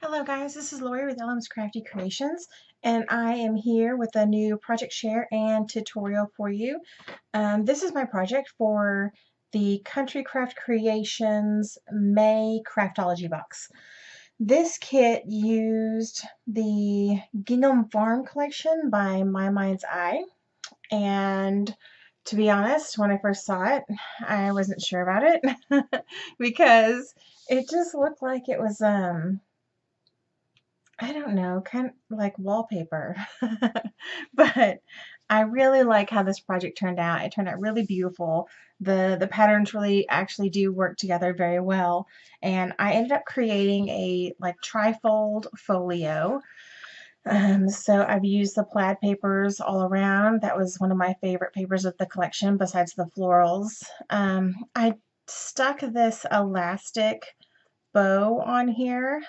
Hello guys, this is Lori with Ellen's Crafty Creations, and I am here with a new project share and tutorial for you. This is my project for the Country Craft Creations May Craftology box. This kit used the Gingham Farm collection by My Mind's Eye, and to be honest, when I first saw it, I wasn't sure about it because it just looked like it was I don't know, kind of like wallpaper. But I really like how this project turned out. It turned out really beautiful. The patterns really actually do work together very well. And I ended up creating a like trifold folio. So I've used the plaid papers all around. That was one of my favorite papers of the collection besides the florals. I stuck this elastic bow on here.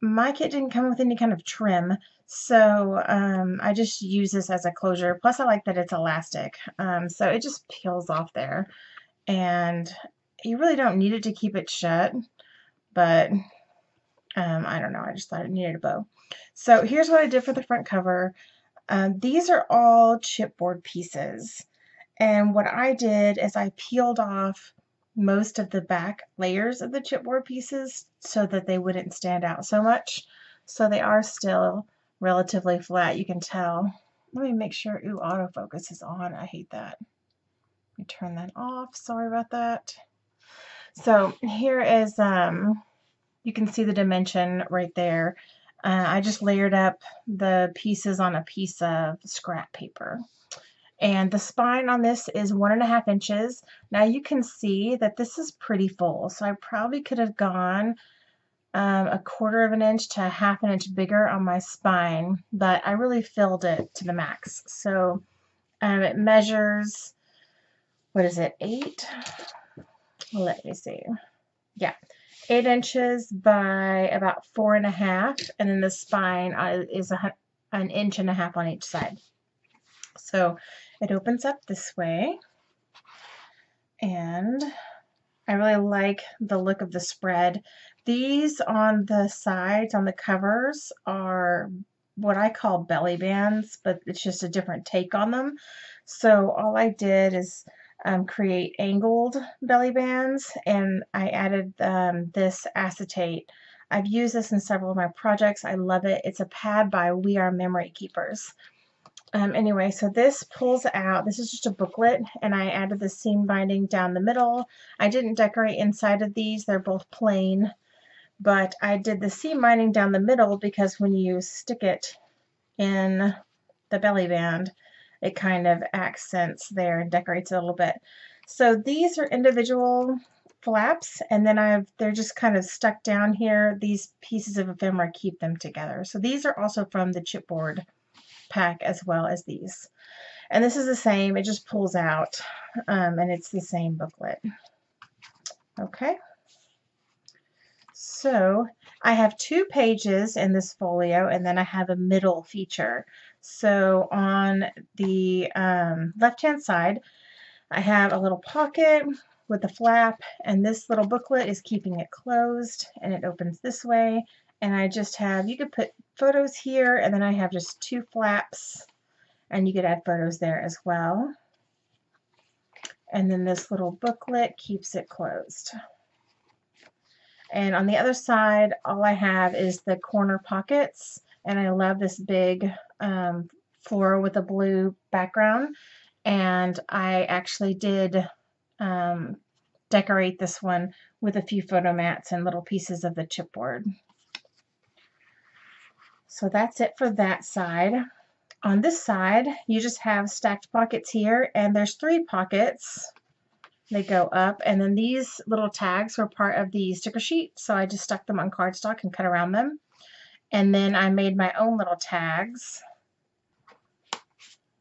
My kit didn't come with any kind of trim, so I just use this as a closure. Plus, I like that it's elastic, so it just peels off there, and you really don't need it to keep it shut, but I don't know. I just thought it needed a bow. So here's what I did for the front cover. These are all chipboard pieces, and what I did is I peeled off most of the back layers of the chipboard pieces so that they wouldn't stand out so much. So they are still relatively flat, you can tell. Let me make sure, ooh, autofocus is on. I hate that. Let me turn that off. Sorry about that. So here is, you can see the dimension right there. I just layered up the pieces on a piece of scrap paper. And the spine on this is 1.5 inches. Now you can see that this is pretty full, so I probably could have gone 1/4 of an inch to 1/2 an inch bigger on my spine, but I really filled it to the max. So it measures, what is it, 8? Let me see. Yeah, 8 inches by about 4.5, and then the spine is 1.5 inches on each side. So it opens up this way, and I really like the look of the spread. These on the sides, on the covers, are what I call belly bands, but it's just a different take on them. So all I did is create angled belly bands, and I added this acetate. I've used this in several of my projects. I love it. It's a pad by We Are Memory Keepers. Anyway, so this pulls out. This is just a booklet, and I added the seam binding down the middle. I didn't decorate inside of these. They're both plain, but I did the seam binding down the middle because when you stick it in the belly band, it kind of accents there and decorates it a little bit. So these are individual flaps, and then they're just kind of stuck down here. These pieces of ephemera keep them together. So these are also from the chipboard pack as well as these. And this is the same, it just pulls out, and it's the same booklet. Okay, so I have 2 pages in this folio, and then I have a middle feature. So on the left-hand side, I have a little pocket with a flap, and this little booklet is keeping it closed, and it opens this way. And I just have, you could put photos here, and then I have just 2 flaps, and you could add photos there as well. And then this little booklet keeps it closed. And on the other side, all I have is the corner pockets, and I love this big floral with a blue background. And I actually did decorate this one with a few photo mats and little pieces of the chipboard. So that's it for that side. On this side, you just have stacked pockets here, and there's 3 pockets. They go up, and then these little tags were part of the sticker sheet, so I just stuck them on cardstock and cut around them. And then I made my own little tags.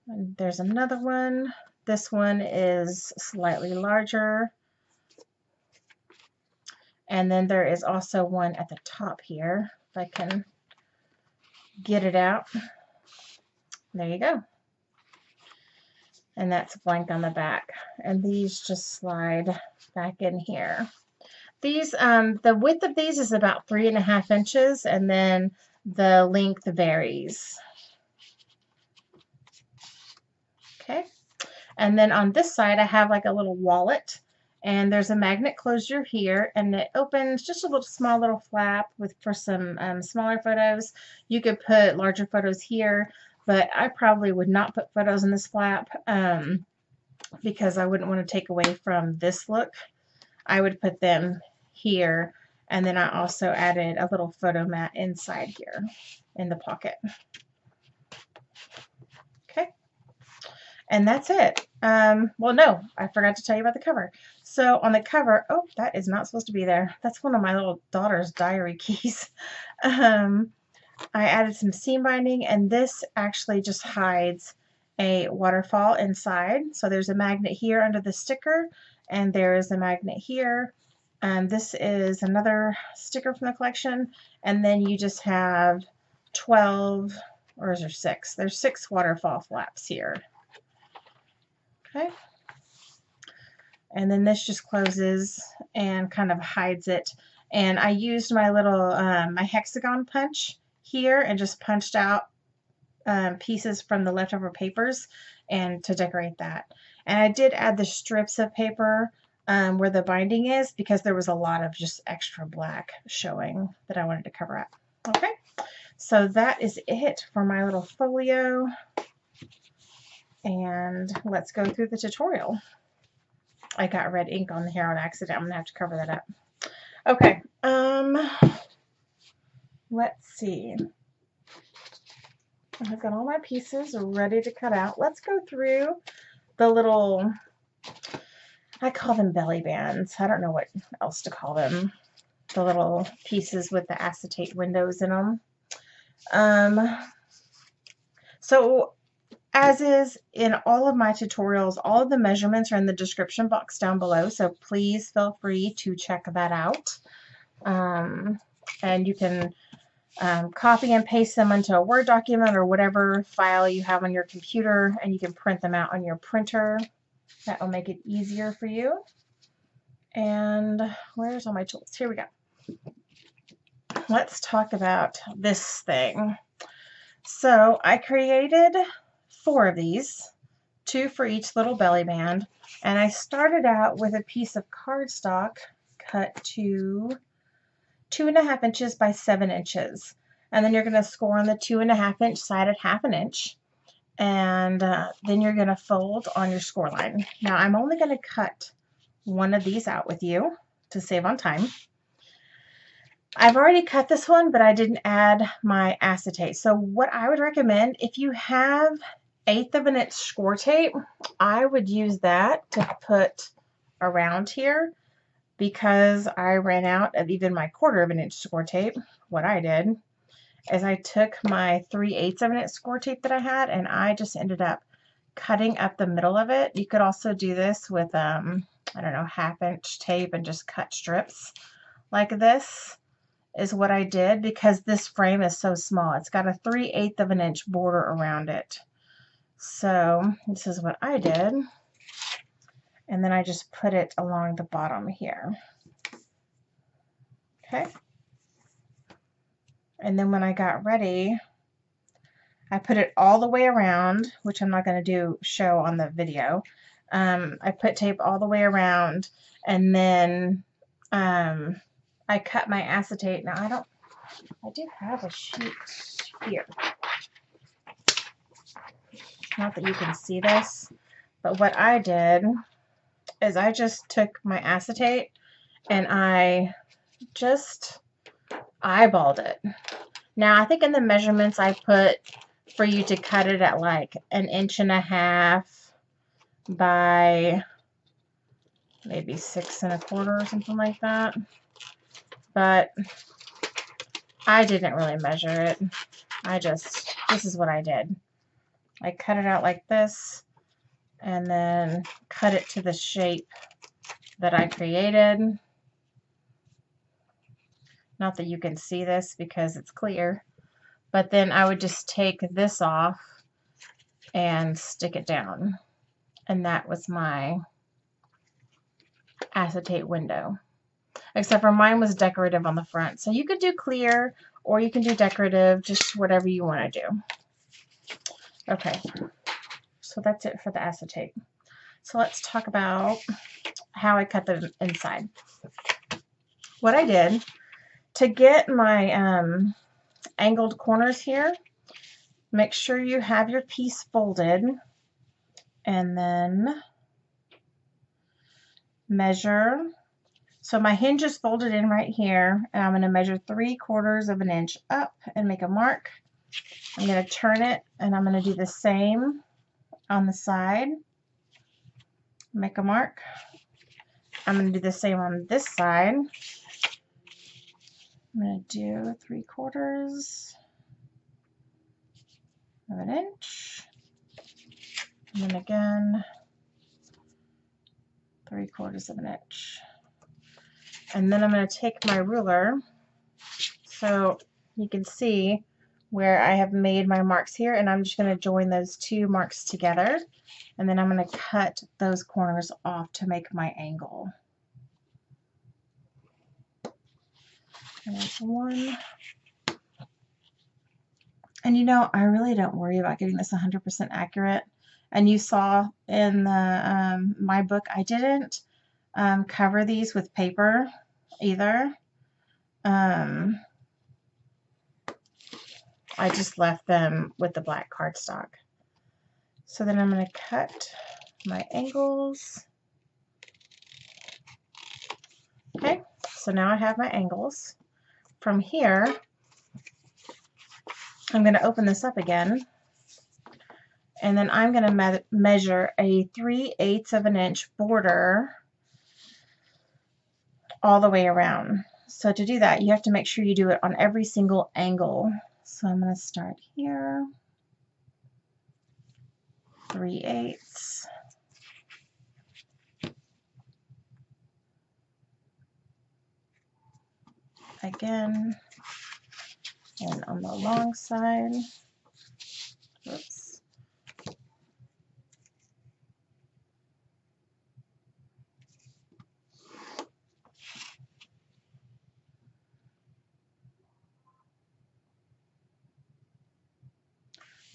And there's another one. This one is slightly larger. And then there is also one at the top here, if I can get it out. There you go. And that's blank on the back. And these just slide back in here. These, the width of these is about 3.5 inches, and then the length varies. Okay. And then on this side, I have like a little wallet, and there's a magnet closure here, and it opens just a little small little flap with for some smaller photos. You could put larger photos here, but I probably would not put photos in this flap because I wouldn't want to take away from this look. I would put them here, and then I also added a little photo mat inside here in the pocket. Okay. And that's it. Well, no, I forgot to tell you about the cover. So on the cover, oh, that is not supposed to be there. That's one of my little daughter's diary keys. I added some seam binding, and this actually just hides a waterfall inside. So there's a magnet here under the sticker, and there is a magnet here. This is another sticker from the collection, and then you just have 12, or is there 6? There's 6 waterfall flaps here. Okay, and then this just closes and kind of hides it. And I used my little my hexagon punch here and just punched out pieces from the leftover papers and to decorate that. And I did add the strips of paper where the binding is, because there was a lot of just extra black showing that I wanted to cover up. Okay, so that is it for my little folio. And let's go through the tutorial. I got red ink on here on accident. I'm gonna have to cover that up. Okay, let's see. I've got all my pieces ready to cut out. Let's go through the little, I call them belly bands. I don't know what else to call them. The little pieces with the acetate windows in them. So as is in all of my tutorials, all of the measurements are in the description box down below, so please feel free to check that out. And you can copy and paste them into a Word document or whatever file you have on your computer, and you can print them out on your printer. That will make it easier for you. And where's all my tools? Here we go. Let's talk about this thing. So I created 4 of these, 2 for each little belly band, and I started out with a piece of cardstock cut to 2.5 inches by 7 inches, and then you're going to score on the 2.5 inch side at 1/2 inch, and then you're going to fold on your score line. Now I'm only going to cut one of these out with you to save on time. I've already cut this one, but I didn't add my acetate. So what I would recommend, if you have 1/8 of an inch score tape, I would use that to put around here, because I ran out of even my 1/4 of an inch score tape. What I did is I took my 3/8 of an inch score tape that I had, and I just ended up cutting up the middle of it. You could also do this with, I don't know, 1/2 inch tape and just cut strips like this. Is what I did, because this frame is so small. It's got a 3/8 of an inch border around it. So this is what I did. And then I just put it along the bottom here. Okay. And then when I got ready, I put it all the way around, which I'm not going to show on the video. I put tape all the way around, and then I cut my acetate. Now I do have a sheet here. Not that you can see this, but what I did is I just took my acetate and I just eyeballed it. Now I think in the measurements I put for you to cut it at like 1.5 inches by maybe 6 1/4 or something like that. But I didn't really measure it. This is what I did. I cut it out like this, and then cut it to the shape that I created. Not that you can see this because it's clear, but then I would just take this off and stick it down. And that was my acetate window. except for mine was decorative on the front. So you could do clear or you can do decorative, just whatever you want to do. Okay, so that's it for the acetate. So let's talk about how I cut the inside. What I did to get my angled corners here, make sure you have your piece folded and then measure. So my hinge is folded in right here, and I'm going to measure 3/4 of an inch up and make a mark. I'm going to turn it, and I'm going to do the same on the side. Make a mark. I'm going to do the same on this side. I'm going to do 3/4 of an inch. And then again, 3/4 of an inch. And then I'm going to take my ruler, so you can see where I have made my marks here, and I'm just going to join those two marks together, and then I'm going to cut those corners off to make my angle. There's one. And you know, I really don't worry about getting this 100% accurate. And you saw in the my book, I didn't cover these with paper either. I just left them with the black cardstock. So then I'm going to cut my angles. Okay, so now I have my angles. From here, I'm going to open this up again, and then I'm going to measure a 3/8 of an inch border all the way around. So to do that, you have to make sure you do it on every single angle. So I'm going to start here, 3/8. Again, and on the long side, oops.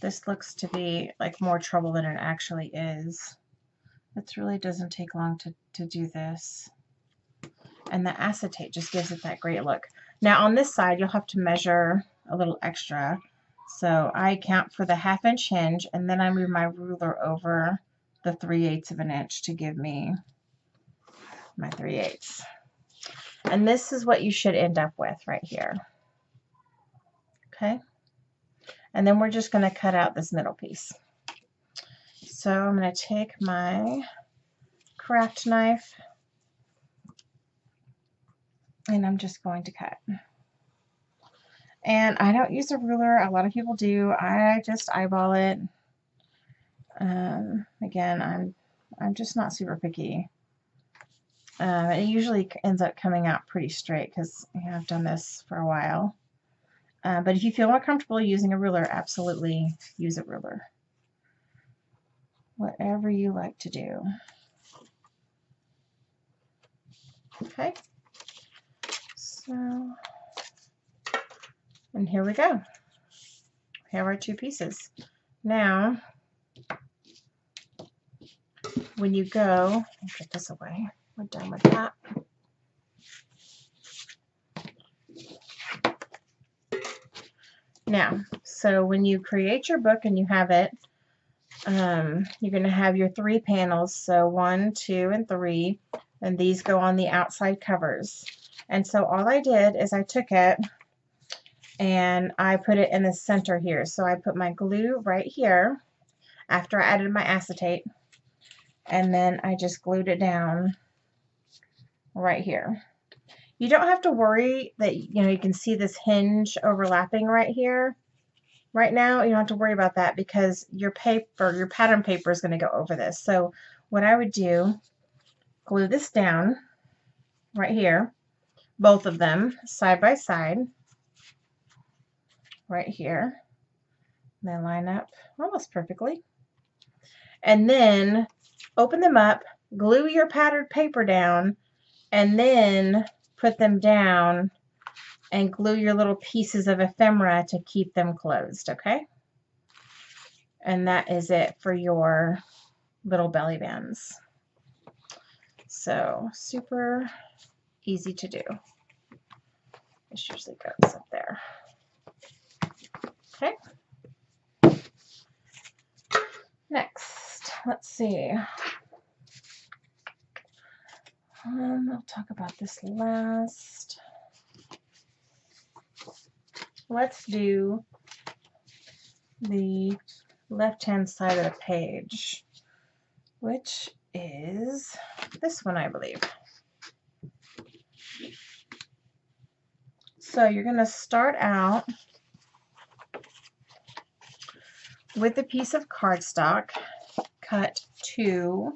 This looks to be like more trouble than it actually is. It really doesn't take long to do this. And the acetate just gives it that great look. Now on this side, you'll have to measure a little extra. So I count for the 1/2 inch hinge, and then I move my ruler over the 3/8 of an inch to give me my 3/8. And this is what you should end up with right here. Okay. And then we're just going to cut out this middle piece. So I'm going to take my craft knife, and I'm just going to cut. And I don't use a ruler. A lot of people do. I just eyeball it. Again, I'm just not super picky. It usually ends up coming out pretty straight because I've done this for a while. But if you feel more comfortable using a ruler, absolutely use a ruler. Whatever you like to do. Okay. So, and here we go. We have our two pieces. Now, when you go, I'll put this away. We're done with that. Now, so when you create your book and you have it, you're going to have your 3 panels. So 1, 2, and 3, and these go on the outside covers. And so all I did is I took it and I put it in the center here. So I put my glue right here after I added my acetate, and then I just glued it down right here. You don't have to worry that, you can see this hinge overlapping right here. Right now, you don't have to worry about that because your paper, your pattern paper is going to go over this. So what I would do, glue this down right here, both of them side by side, right here. And they line up almost perfectly. And then open them up, glue your patterned paper down, and then put them down and glue your little pieces of ephemera to keep them closed, okay? And that is it for your little belly bands. So super easy to do. This usually goes up there. Okay. Next, let's see. I'll talk about this last. Let's do the left-hand side of the page, which is this one, I believe. So you're going to start out with a piece of cardstock cut to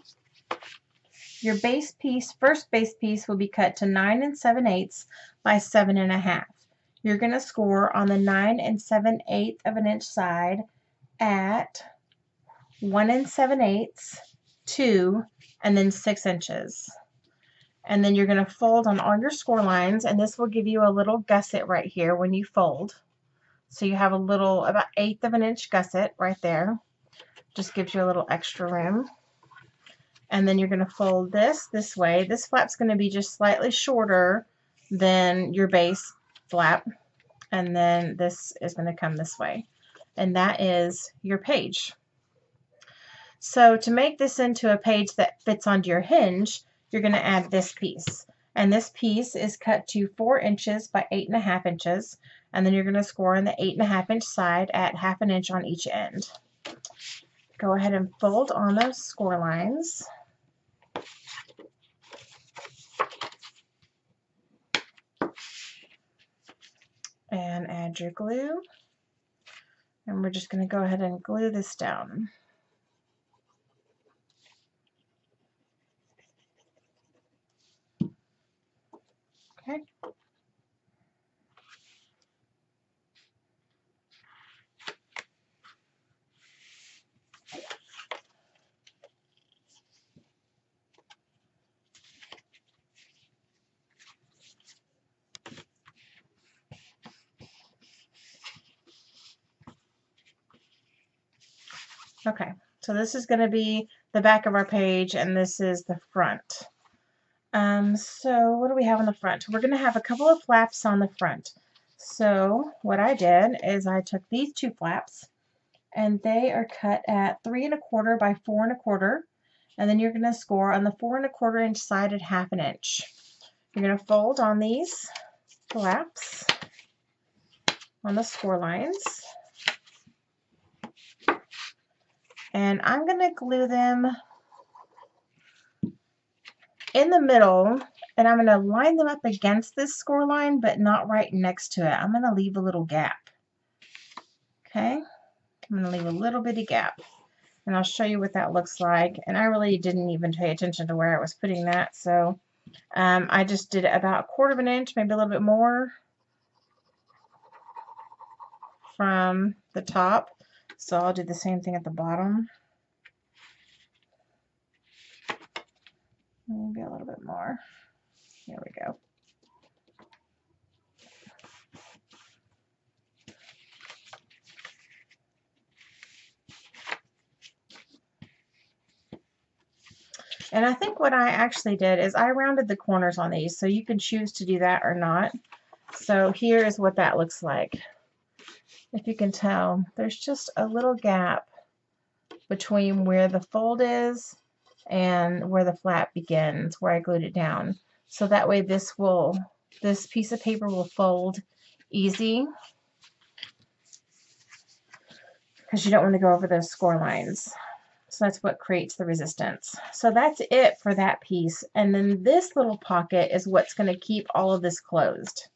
your base piece. First base piece will be cut to 9 7/8 by 7.5. You're going to score on the 9 7/8 of an inch side at 1 7/8, 2, and then 6 inches. And then you're going to fold on all your score lines, and this will give you a little gusset right here when you fold. So you have a little, about 1/8 of an inch gusset right there. Just gives you a little extra room. And then you're going to fold this way. This flap's going to be just slightly shorter than your base flap. And then this is going to come this way. And that is your page. So to make this into a page that fits onto your hinge, you're going to add this piece. And this piece is cut to 4 inches by 8.5 inches. And then you're going to score on the 8.5 inch side at 1/2 inch on each end. Go ahead and fold on those score lines. And add your glue. And we're just going to go ahead and glue this down. Okay. Okay, so this is going to be the back of our page, and this is the front. So what do we have on the front? We're going to have a couple of flaps on the front. So what I did is I took these 2 flaps, and they are cut at 3 1/4 by 4 1/4, and then you're going to score on the 4 1/4 inch side at 1/2 inch. You're going to fold on these flaps on the score lines. And I'm going to glue them in the middle, and I'm going to line them up against this score line, but not right next to it. I'm going to leave a little gap. Okay, I'm going to leave a little bitty gap, and I'll show you what that looks like. And I really didn't even pay attention to where I was putting that, so I just did about 1/4 inch, maybe a little bit more from the top. So I'll do the same thing at the bottom. Maybe a little bit more. There we go. And I think what I actually did is I rounded the corners on these, so you can choose to do that or not. So here is what that looks like. If you can tell, there's just a little gap between where the fold is and where the flap begins, where I glued it down. So that way this piece of paper will fold easy, because you don't want to go over those score lines. So that's what creates the resistance. So that's it for that piece. And then this little pocket is what's going to keep all of this closed.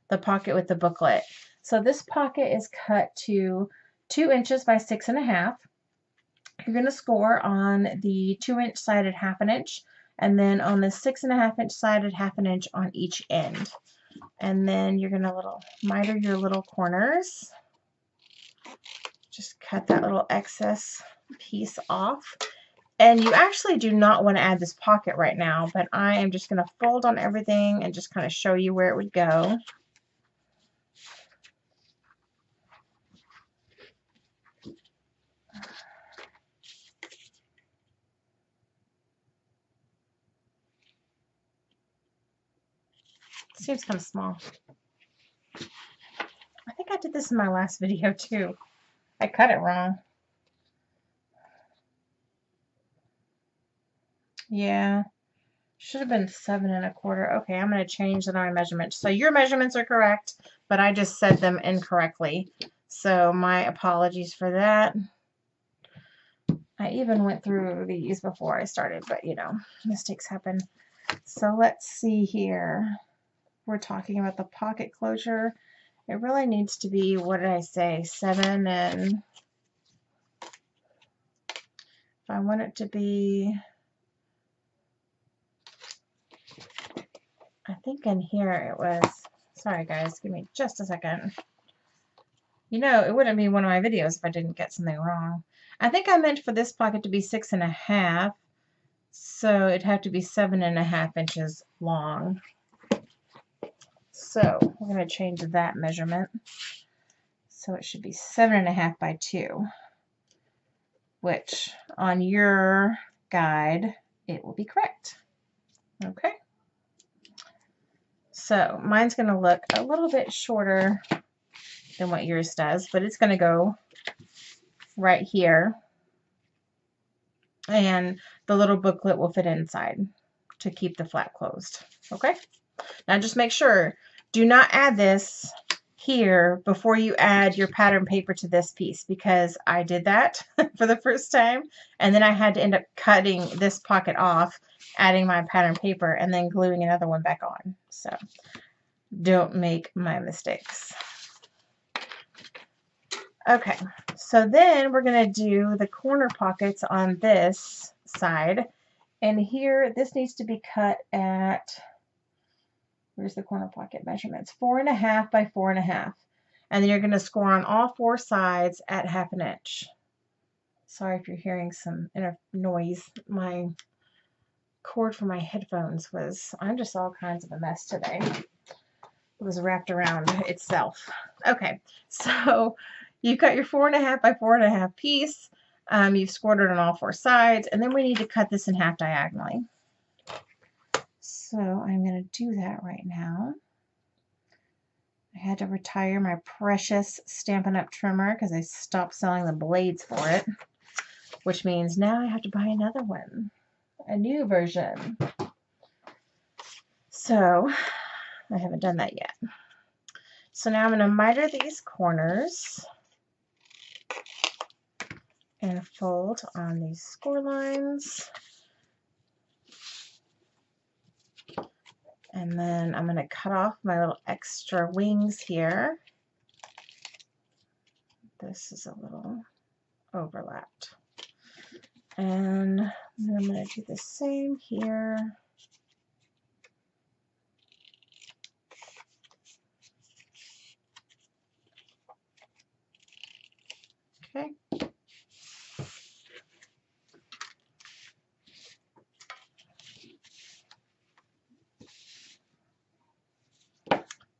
The pocket with the booklet. So this pocket is cut to 2 inches by 6.5. You're going to score on the 2 inch side at 1/2 inch, and then on the 6.5 inch side at 1/2 inch on each end. And then you're going to miter your little corners. Just cut that little excess piece off. And you actually do not want to add this pocket right now, but I am just going to fold on everything and just kind of show you where it would go. Seems kind of small. I think I did this in my last video too. I cut it wrong. Yeah, should have been 7 1/4. Okay, I'm going to change the my measurements. So your measurements are correct, but I just said them incorrectly. So my apologies for that. I even went through these before I started, but you know, mistakes happen. So let's see here. We're talking about the pocket closure. It really needs to be, what did I say, 7 and if I want it to be, I think in here it was, sorry guys, give me just a second. You know, it wouldn't be one of my videos if I didn't get something wrong. I think I meant for this pocket to be 6 1/2, so it'd have to be 7 1/2 inches long. So we're going to change that measurement. So it should be 7 1/2 by 2, which on your guide, it will be correct. Okay. So mine's going to look a little bit shorter than what yours does, but it's going to go right here. And the little booklet will fit inside to keep the flap closed. Okay. Now just make sure, do not add this here before you add your pattern paper to this piece, because I did that for the first time and then I had to end up cutting this pocket off, adding my pattern paper, and then gluing another one back on. So don't make my mistakes. Okay, so then we're going to do the corner pockets on this side, and here this needs to be cut at, where's the corner pocket measurements, 4 1/2 by 4 1/2. And then you're going to score on all 4 sides at 1/2 inch. Sorry if you're hearing some noise. My cord for my headphones was, I'm just all kinds of a mess today. It was wrapped around itself. Okay, so you cut your 4 1/2 by 4 1/2 piece. You've scored it on all 4 sides, and then we need to cut this in half diagonally. So I'm going to do that right now. I had to retire my precious Stampin' Up! Trimmer because I stopped selling the blades for it, which means now I have to buy another one, a new version. So I haven't done that yet. So now I'm going to miter these corners and fold on these score lines. And then I'm going to cut off my little extra wings here. This is a little overlapped. And then I'm going to do the same here. Okay.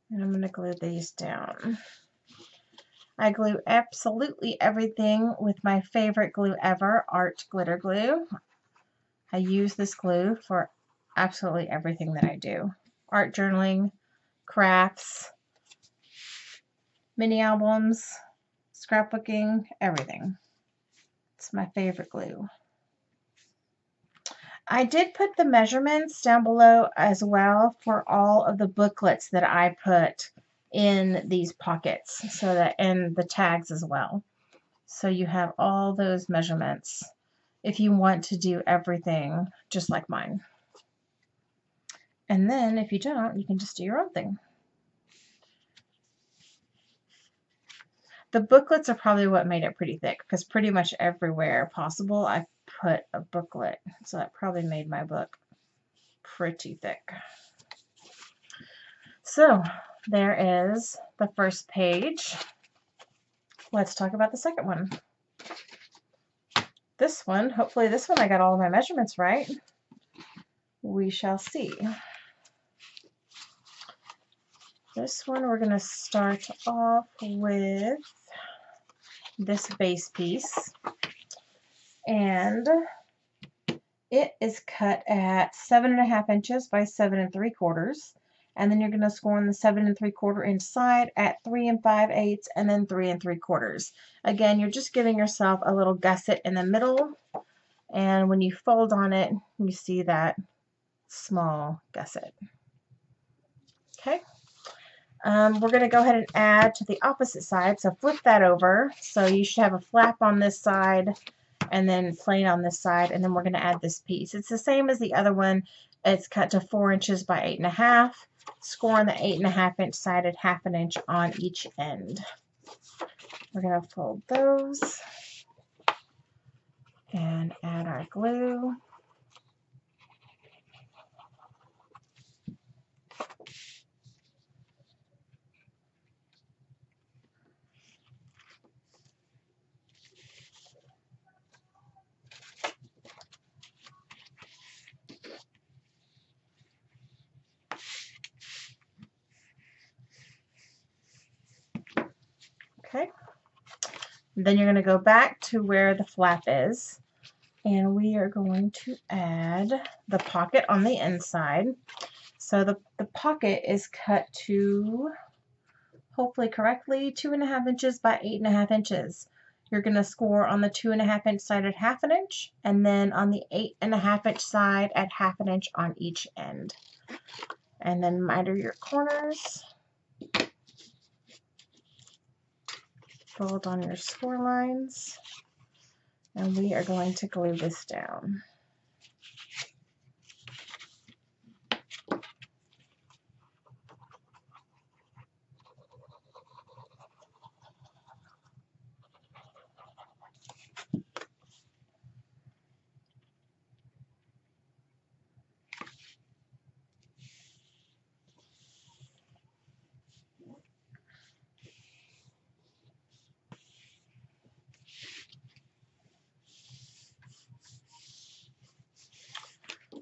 And I'm going to glue these down. I glue absolutely everything with my favorite glue ever, Art Glitter Glue. I use this glue for absolutely everything that I do. Art journaling, crafts, mini albums, scrapbooking, everything. It's my favorite glue. I did put the measurements down below as well for all of the booklets that I put in these pockets, so that, and the tags as well. So you have all those measurements if you want to do everything just like mine. And then if you don't, you can just do your own thing. The booklets are probably what made it pretty thick, because pretty much everywhere possible I put a booklet. So that probably made my book pretty thick. So there is the first page. Let's talk about the second one. this one, hopefully this one I got all of my measurements right. We shall see. This one we're going to start off with this base piece, and it is cut at 7.5 inches by 7 3/4, and then you're going to score on the 7 3/4 inch side at 3 5/8 and then 3 3/4. Again, you're just giving yourself a little gusset in the middle, and when you fold on it, you see that small gusset. Okay. We're going to go ahead and add to the opposite side, so flip that over. So you should have a flap on this side and then plain on this side, and then we're going to add this piece. It's the same as the other one. It's cut to 4 inches by 8.5. Score on the 8.5 inch side at 1/2 inch on each end. We're going to fold those and add our glue. Okay. Then you're going to go back to where the flap is, and we are going to add the pocket on the inside. So the pocket is cut to, hopefully correctly, 2.5 inches by 8.5 inches. You're going to score on the 2.5 inch side at 1/2 inch, and then on the 8.5 inch side at 1/2 inch on each end. And then miter your corners. Fold on your score lines, and we are going to glue this down.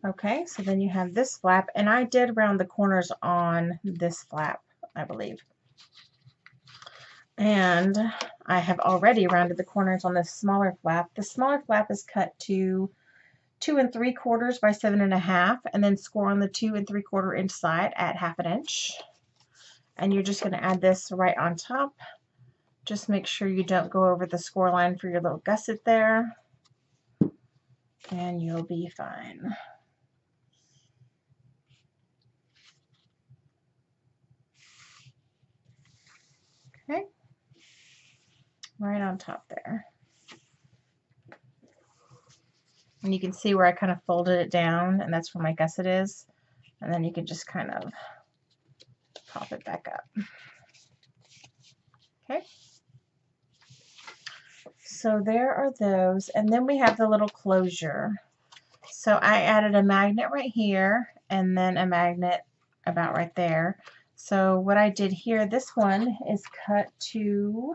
Okay, so then you have this flap, and I did round the corners on this flap, I believe. And I have already rounded the corners on this smaller flap. The smaller flap is cut to 2 3/4 by 7.5, and then score on the 2 3/4 inch side at 1/2 inch. And you're just going to add this right on top. Just make sure you don't go over the score line for your little gusset there, and you'll be fine. Okay, right on top there. And you can see where I kind of folded it down, and that's where my gusset is. And then you can just kind of pop it back up. Okay. So there are those, and then we have the little closure. So I added a magnet right here, and then a magnet about right there. So what I did here, this one is cut to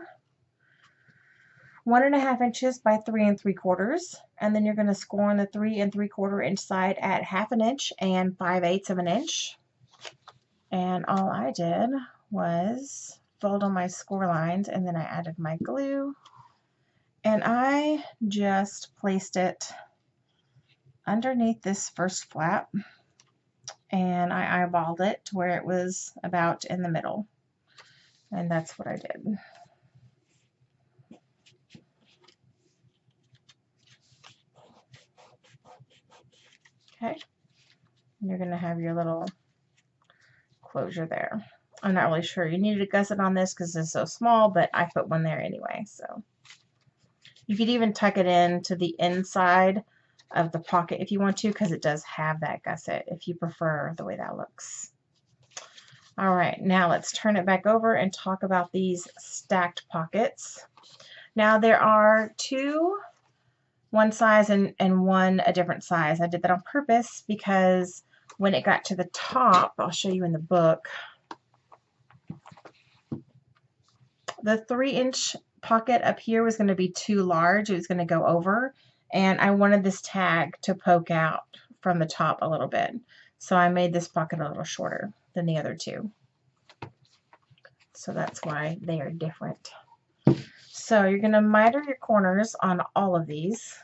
1.5 inches by 3 3/4, and then you're going to score on the 3 3/4 inch side at 1/2 inch and 5/8 inch. And all I did was fold on my score lines, and then I added my glue, and I just placed it underneath this first flap, and I eyeballed it to where it was about in the middle, and that's what I did. Okay, and you're going to have your little closure there. I'm not really sure you needed a gusset on this because it's so small, but I put one there anyway. So you could even tuck it in to the inside of the pocket if you want to, because it does have that gusset if you prefer the way that looks. All right, now let's turn it back over and talk about these stacked pockets. Now there are two one size and one a different size. I did that on purpose because when it got to the top, I'll show you in the book, the 3 inch pocket up here was going to be too large. It was going to go over, and I wanted this tag to poke out from the top a little bit. So I made this pocket a little shorter than the other two. So that's why they are different. So you're going to miter your corners on all of these.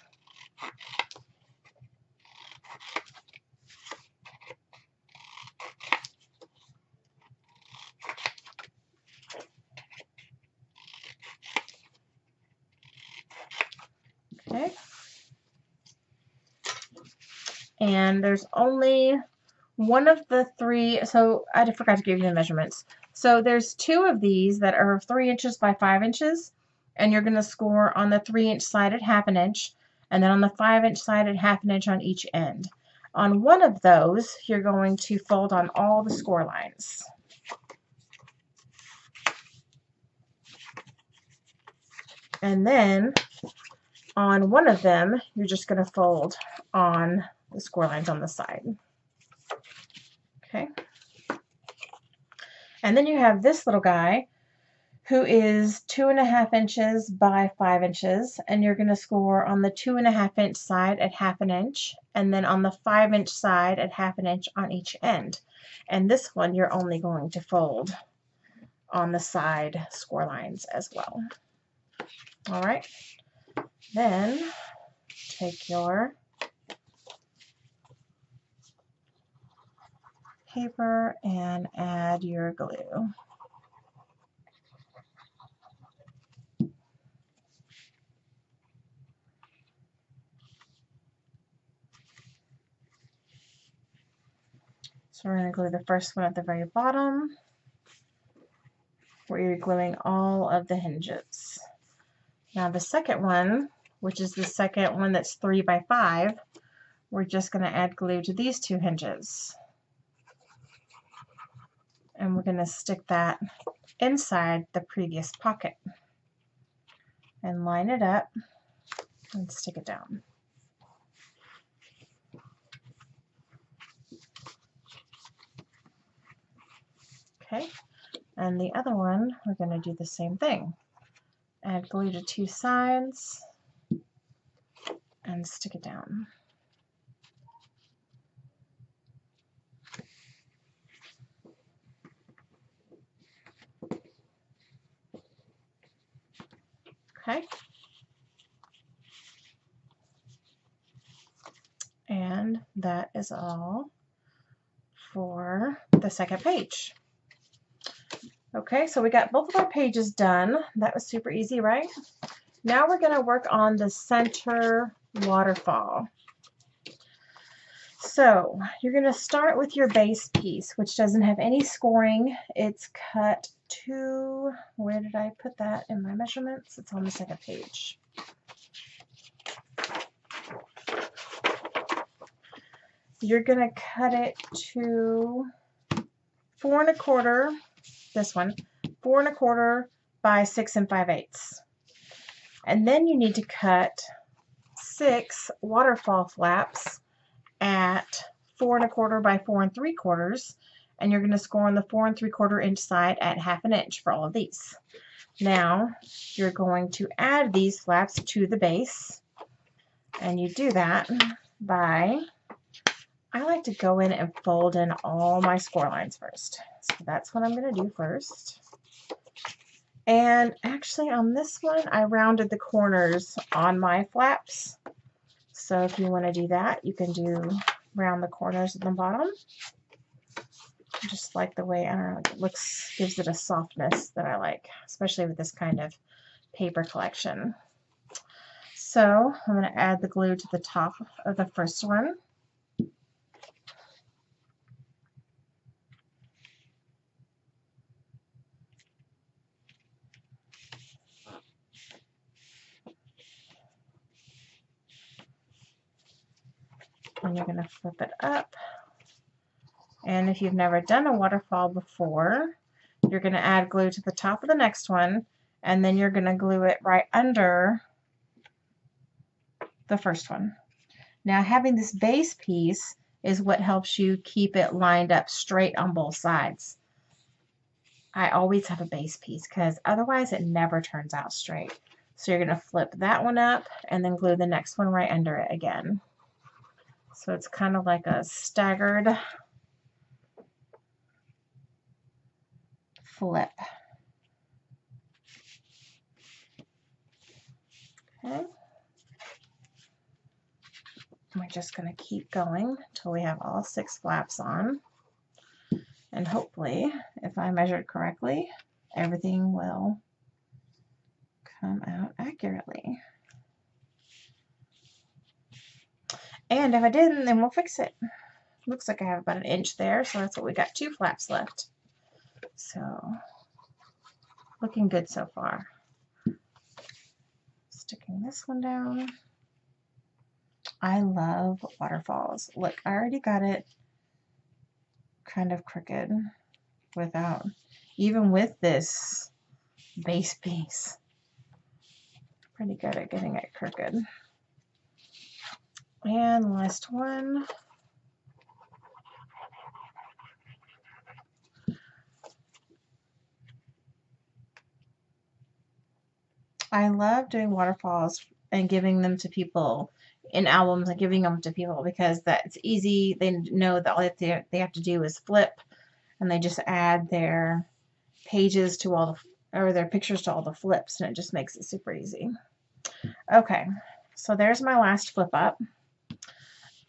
Okay. And there's only one of the three, so I forgot to give you the measurements. So there's two of these that are 3 inches by 5 inches, and you're going to score on the 3-inch side at 1/2 inch, and then on the 5-inch side at 1/2 inch on each end. On one of those, you're going to fold on all the score lines. And then on one of them, you're just going to fold on the score lines on the side. Okay. And then you have this little guy who is 2.5 inches by 5 inches, and you're going to score on the 2.5 inch side at 1/2 inch, and then on the 5 inch side at 1/2 inch on each end. And this one you're only going to fold on the side score lines as well. All right. Then take your paper and add your glue. So we're going to glue the first one at the very bottom, where you're gluing all of the hinges. Now the second one, which is the second one that's 3 by 5, we're just going to add glue to these 2 hinges. And we're going to stick that inside the previous pocket and line it up and stick it down. Okay, and the other one, we're going to do the same thing. Add glue to 2 sides and stick it down. Okay. And that is all for the second page. Okay, so we got both of our pages done. That was super easy, right? Now we're going to work on the center waterfall. So you're going to start with your base piece, which doesn't have any scoring. It's cut to, where did I put that in my measurements? It's on the second page. You're going to cut it to 4 1/4, this one, 4 1/4 by 6 5/8. And then you need to cut 6 waterfall flaps at 4 1/4 by 4 3/4, and you're going to score on the 4 3/4 inch side at 1/2 inch for all of these. Now you're going to add these flaps to the base, and you do that by, I like to go in and fold in all my score lines first. So that's what I'm going to do first. And actually on this one, I rounded the corners on my flaps. So if you want to do that, you can do round the corners at the bottom. Just like the way, I don't know, it looks, gives it a softness that I like, especially with this kind of paper collection. So I'm going to add the glue to the top of the first one. And you're going to flip it up. And if you've never done a waterfall before, you're going to add glue to the top of the next one, and then you're going to glue it right under the first one. Now having this base piece is what helps you keep it lined up straight on both sides. I always have a base piece because otherwise it never turns out straight. So you're going to flip that one up and then glue the next one right under it again. So it's kind of like a staggered flip. Okay. We're just going to keep going until we have all 6 flaps on. And hopefully, if I measured correctly, everything will come out accurately. And if I didn't, then we'll fix it. Looks like I have about 1 inch there, so that's what we got, 2 flaps left. So, looking good so far. Sticking this one down. I love waterfalls. Look, I already got it kind of crooked without, even with this base piece. Pretty good at getting it crooked. And last one. I love doing waterfalls and giving them to people in albums and giving them to people because that's easy. They know that all they have to do is flip, and they just add their pages to all the, or their pictures to all the flips, and it just makes it super easy. Okay, so there's my last flip up.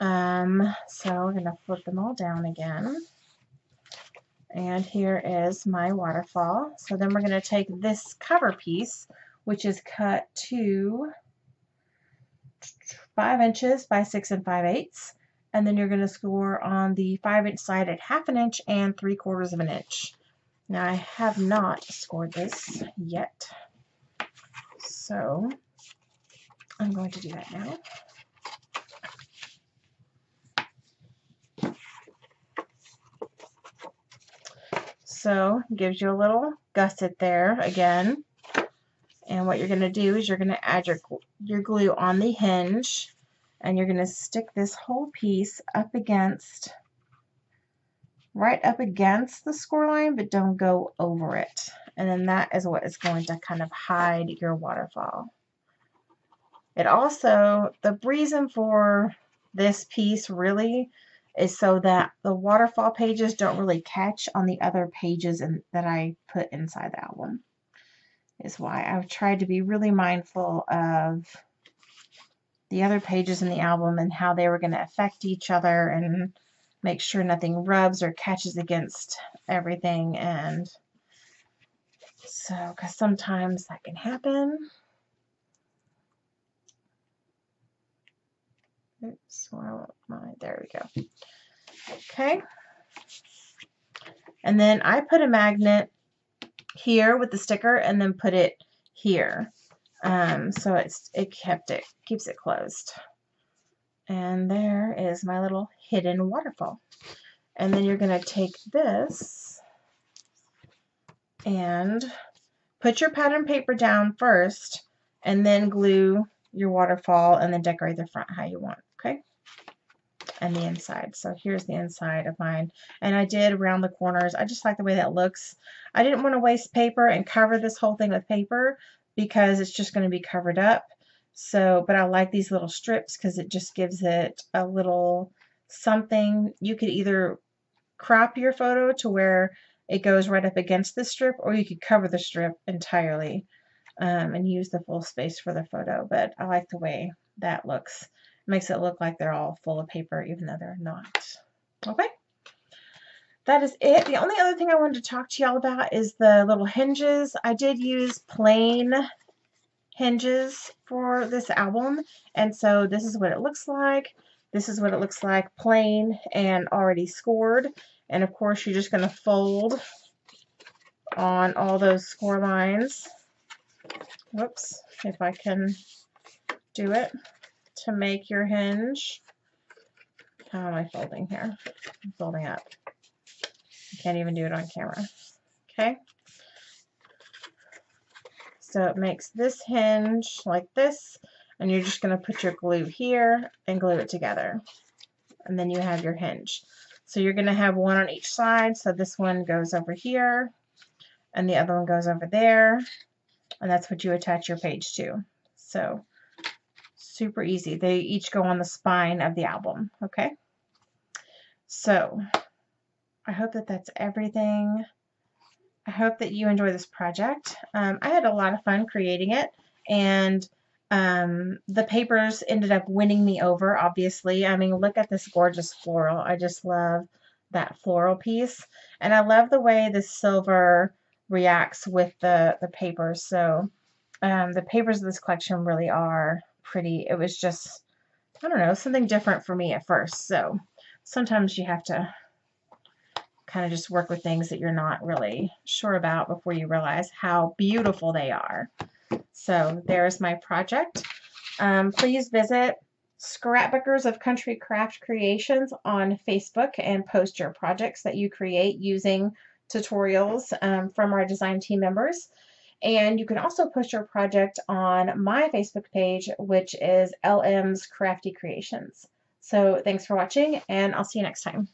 So we're going to flip them all down again. And here is my waterfall. So then we're going to take this cover piece, which is cut to 5 inches by 6 5/8, and then you're going to score on the 5-inch side at 1/2 inch and 3/4 of an inch. Now I have not scored this yet, so I'm going to do that now. So it gives you a little gusset there again. And what you're going to do is you're going to add your glue on the hinge, and you're going to stick this whole piece up against, right up against the score line, but don't go over it. And then that is what is going to kind of hide your waterfall. It also, the reason for this piece really is so that the waterfall pages don't really catch on the other pages that I put inside the album. Is why I've tried to be really mindful of the other pages in the album and how they were going to affect each other and make sure nothing rubs or catches against everything. And so, because sometimes that can happen. Oops, well, there we go. Okay. And then I put a magnet here with the sticker and then put it here. So it keeps it closed. And there is my little hidden waterfall. And then you're going to take this and put your pattern paper down first, and then glue your waterfall, and then decorate the front how you want, okay? And the inside. So here's the inside of mine. And I did around the corners. I just like the way that looks. I didn't want to waste paper and cover this whole thing with paper because it's just going to be covered up. So, but I like these little strips because it just gives it a little something. You could either crop your photo to where it goes right up against the strip, or you could cover the strip entirely and use the full space for the photo. But I like the way that looks. It makes it look like they're all full of paper, even though they're not. Okay. That is it. The only other thing I wanted to talk to y'all about is the little hinges. I did use plain hinges for this album, and so this is what it looks like. This is what it looks like plain and already scored. And of course you're just going to fold on all those score lines. Whoops, if I can do it, to make your hinge. How am I folding here? I'm folding up. I can't even do it on camera. Okay. So it makes this hinge like this, and you're just going to put your glue here and glue it together. And then you have your hinge. So you're going to have one on each side. So this one goes over here, and the other one goes over there. and that's what you attach your page to. So super easy. They each go on the spine of the album. Okay, so I hope that that's everything. I hope that you enjoy this project. I had a lot of fun creating it, and the papers ended up winning me over, obviously. I mean, look at this gorgeous floral. I just love that floral piece, and I love the way the silver reacts with the papers. So the papers of this collection really are pretty. It was just, I don't know, something different for me at first. So sometimes you have to kind of just work with things that you're not really sure about before you realize how beautiful they are. So there's my project. Please visit Scrapbookers of Country Craft Creations on Facebook and post your projects that you create using tutorials from our design team members. And you can also post your project on my Facebook page, which is LM's Crafty Creations. So thanks for watching, and I'll see you next time.